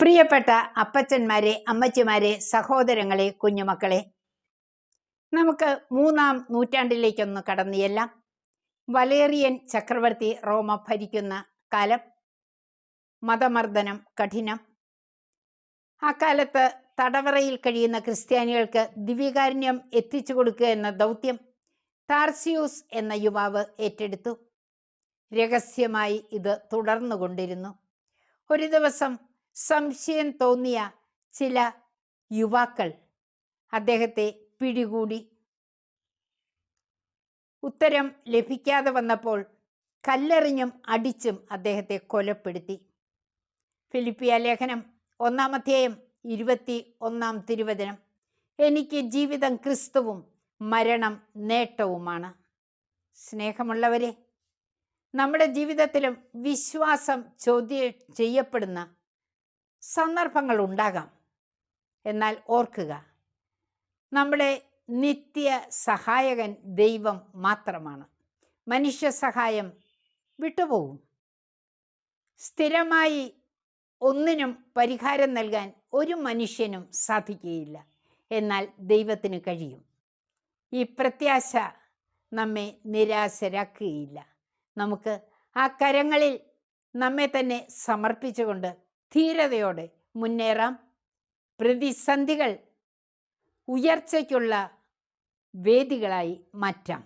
പ്രിയപ്പെട്ട അപ്പച്ചന്മാരെ, അമ്മച്ചിമാരെ, സഹോദരങ്ങളെ, കുഞ്ഞുമക്കളെ, നമുക്ക് 3-ാം നൂറ്റാണ്ടിലേക്കൊന്ന് കടന്നുചെല്ലാം. വലേറിയൻ ചക്രവർത്തി റോമ ഭരിക്കുന്ന കാലം. മതമർദ്ദനം കഠിനം. ആ കാലത്ത് തടവറയിൽ കഴിയുന്ന ക്രിസ്ത്യാനികൾക്ക് ദിവ്യകാരുണ്യം എത്തിച്ചു കൊടുക്കുക എന്ന ദൗത്യം താർസിയൂസ് എന്ന യുവാവ് ഏറ്റെടുത്തു. രഹസ്യമായി ഇത് തുടർന്നുകൊണ്ടിരുന്നു. ഒരു ദിവസം സംശയം തോന്നിയ ചില യുവാക്കൾ അദ്ദേഹത്തെ പിടികൂടി. ഉത്തരം ലഭിക്കാതെ വന്നപ്പോൾ കല്ലെറിഞ്ഞും അടിച്ചും അദ്ദേഹത്തെ കൊലപ്പെടുത്തി. ഫിലിപ്പിയ ലേഖനം 1-ാം അധ്യായം 21-ാം തിരുവചനം: എനിക്ക് ജീവിതം ക്രിസ്തുവും മരണം നേട്ടവുമാണ്. സ്നേഹമുള്ളവരെ, നമ്മുടെ ജീവിതത്തിലും വിശ്വാസം ചോദ്യം ചെയ്യപ്പെടുന്ന സന്ദർഭങ്ങൾ ഉണ്ടാകാം. എന്നാൽ ഓർക്കുക, നമ്മുടെ നിത്യ സഹായകൻ ദൈവം മാത്രമാണ്. മനുഷ്യ സഹായം വിട്ടുപോകും. സ്ഥിരമായി ഒന്നിനും പരിഹാരം നൽകാൻ ഒരു മനുഷ്യനും സാധിക്കുകയില്ല. എന്നാൽ ദൈവത്തിന് കഴിയും. ഈ പ്രത്യാശ നമ്മെ നിരാശരാക്കുകയില്ല. നമുക്ക് ആ കരങ്ങളിൽ നമ്മെ തന്നെ സമർപ്പിച്ചുകൊണ്ട് ധീരതയോടെ മുന്നേറാം. പ്രതിസന്ധികൾ ഉയർച്ചയ്ക്കുള്ള വേദികളായി മാറ്റാം.